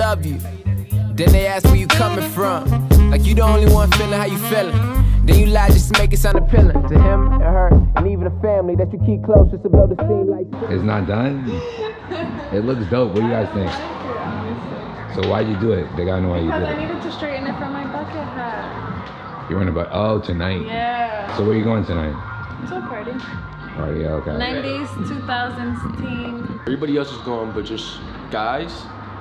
love you. Then they ask where you coming from. Like you the only one feeling how you feeling. Then you lie just to make it sound appealing. To him and her, and even the family that you keep close just to blow the steam like. It's not done? It looks dope. What do you guys think? So why'd you do it? They gotta know why you did it. Because I needed to straighten it from my bucket hat. You're in a bucket? Oh, tonight? Yeah. So where you going tonight? It's a party. Party, okay. 90s, 2000s team. Everybody else is going, but just guys,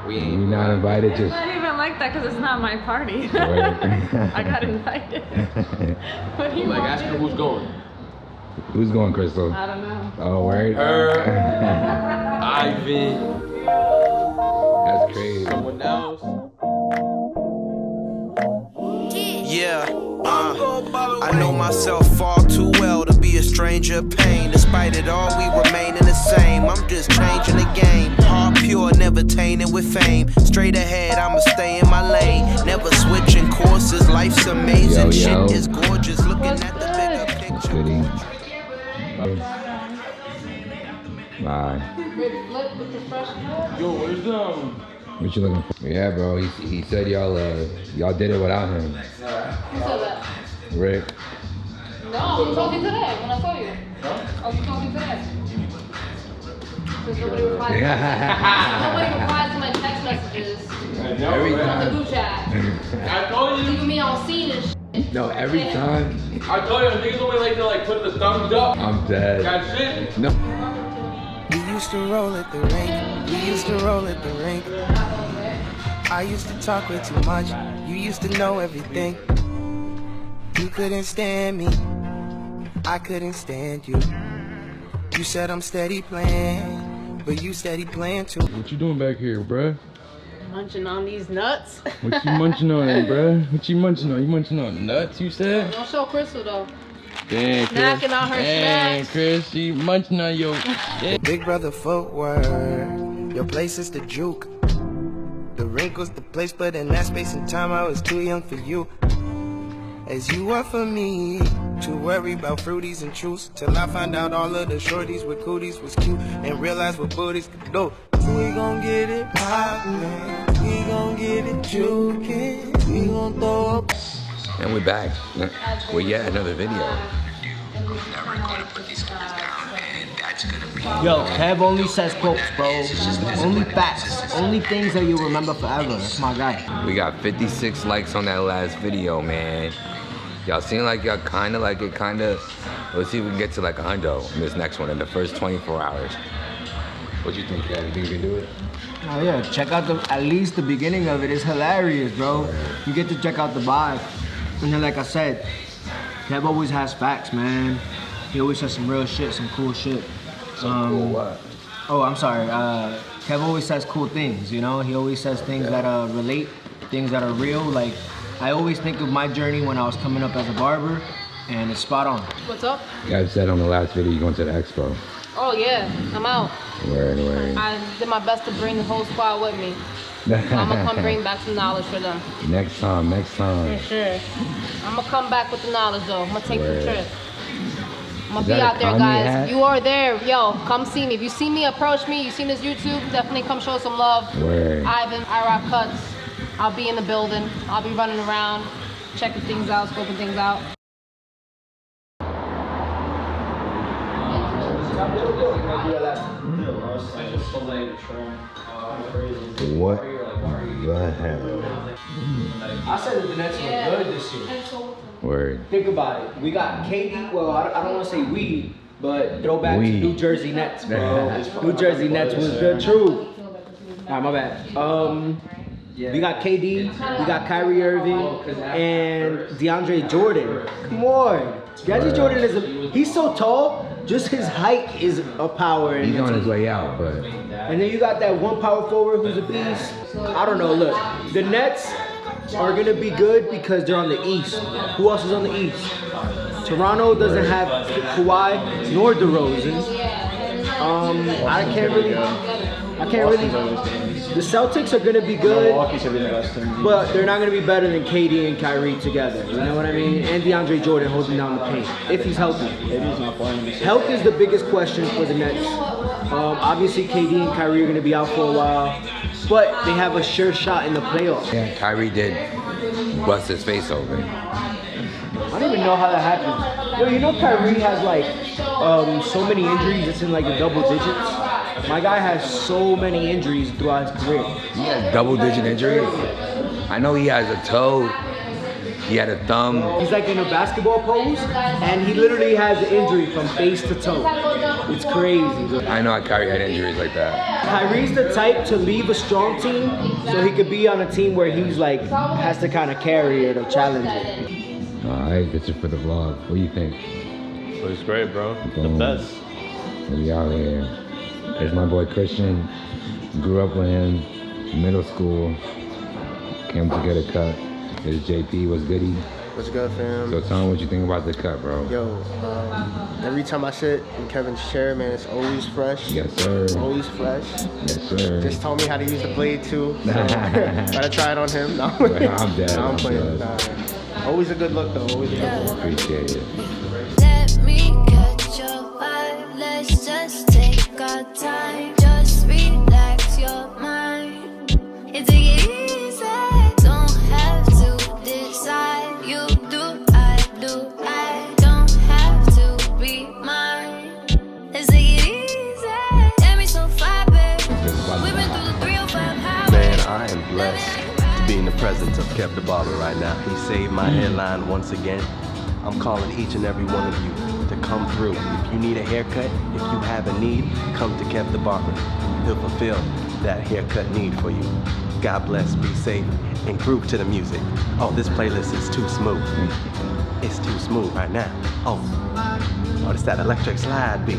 we ain't. You're not invited, It's just... not even like that because it's not my party. I got invited. What do you Like, want ask me her to who's do? going. Who's going, Crystal? I don't know. Oh, word? Her, Ivan, That's crazy. someone else. Yeah, I know myself far too well to be a stranger of pain. Despite it all, we remaining the same. I'm just changing the game. Heart pure, never tainted with fame. Straight ahead, I'ma stay in my lane. Never switching courses. Life's amazing. Yo. Shit is gorgeous. Looking at the bigger picture. Goodie. Bye. Yo, where's them? What you looking for? Yeah, bro. He said y'all did it without him. Who said that? Rick. No, we told you today when I saw you. Oh, we told you today. Because nobody replies. Nobody replies to my text messages. Every On the time. group chat. I told you. Leaving me on scene and shit. No, every time. I told you, niggas only like to put the thumbs up. I'm dead. That's it. No. We used to roll at the rink. We used to roll at the rink. I used to talk way too much. You used to know everything. You couldn't stand me. I couldn't stand you. You said I'm steady playing, but you steady playing too. What you doing back here, bruh? Munching on these nuts. What you munching on, bruh? What you munching on? You munching on nuts, you said? Don't show Crystal though. Dang, Chris. Snacking on her Dang, snacks. Chris, she munching on your shit. Big brother footwork. Your place is the juke. The rink was the place, but in that space and time I was too young for you. As you were for me, to worry about fruities and truths. Till I found out all of the shorties with cooties was cute. And realized what booties could do. We gon' get it poppin'. We gon' get it jukin'. We gon' throw up. And we're back with yet another video. Yo, Kev only says quotes, bro. Only facts. Only things that you'll remember forever. That's my guy. We got 56 likes on that last video, man. Y'all seem like y'all kinda like it, kinda. Let's see if we can get to like 100 in this next one in the first 24 hours. What you think, Kev? You think you can do it? Oh yeah, check out at least the beginning of it. It's hilarious, bro. You get to check out the vibe. And then like I said, Kev always has facts, man. He always says some real shit, some cool shit. Cool what? Oh, I'm sorry. Kev always says cool things, you know? He always says things that relate, things that are real. Like, I always think of my journey when I was coming up as a barber, and it's spot on. What's up? You guys said on the last video you're going to the expo. Oh yeah, I'm out. Word. I did my best to bring the whole squad with me. I'm gonna come bring back some knowledge for them. Next time. For sure. I'm gonna come back with the knowledge though. I'm gonna take the trip. I'm gonna be that a out there, Kanye guys. hat? You are there. Yo, come see me. If you see me, approach me. You seen this YouTube, definitely come show some love. Word. Ivan, I rock cuts. I'll be in the building. I'll be running around, checking things out, scoping things out. What the hell? I said that the Nets were good this year. Word. Think about it. We got KD. Well, I don't want to say we, but throwback We. to New Jersey Nets, bro. New Jersey Nets was the truth. Alright, my bad. We got KD, we got Kyrie Irving, and DeAndre Jordan. Come on. DeAndre Jordan he's so tall, just his height is a power. He's on his way out, but And then you got that one power forward who's a beast. I don't know, look, the Nets are gonna be good because they're on the East. Who else is on the East? Toronto doesn't have Kawhi nor DeRozan. I can't really. The Celtics are gonna be good, but they're not gonna be better than KD and Kyrie together. You know what I mean? And DeAndre Jordan holding down the paint if he's healthy. Health is the biggest question for the Nets. Obviously, KD and Kyrie are gonna be out for a while. but they have a sure shot in the playoffs. Yeah, Kyrie did bust his face open. I don't even know how that happens. Yo, you know Kyrie has like so many injuries. It's in like the double digits. My guy has so many injuries throughout his career. He has double-digit injuries. I know he has a toe. He had a thumb. He's like in a basketball pose, and he literally has an injury from face to toe. It's crazy. I know Kyrie had injuries like that. Kyrie's the type to leave a strong team so he could be on a team where he's like has to kind of carry it or challenge it. Alright, that's it for the vlog. What do you think? It was great, bro. Boom. The best. We out here. There's my boy Christian. Grew up with him. Middle school. Came to get a cut. There's JP. What's goody? What's good, fam? So tell him what you think about the cut, bro. Yo, every time I sit in Kevin's chair, man, it's always fresh. Yes, sir. Always fresh. Yes, sir. Just tell me how to use the blade too. So, gotta try it on him. No, I'm dead. no, I'm I'm playing. dead. Always a good look though. Always a good look. Appreciate it. Let me catch your vibe. Let's just take our time. Just relax your mind and take it easy. Don't have to decide. You do, I do. I don't have to be mine. Let's take it easy. Damn, it's so far, babe. We've been through the 305 highway. Man, I am blessed to be in the presence of Kev the Barber right now. He saved my hairline once again. I'm calling each and every one of you to come through. If you need a haircut, if you have a need, come to Kev the Barber. He'll fulfill that haircut need for you. God bless, be safe, and groove to the music. Oh, this playlist is too smooth. It's too smooth right now. Oh, it's that electric slide beat.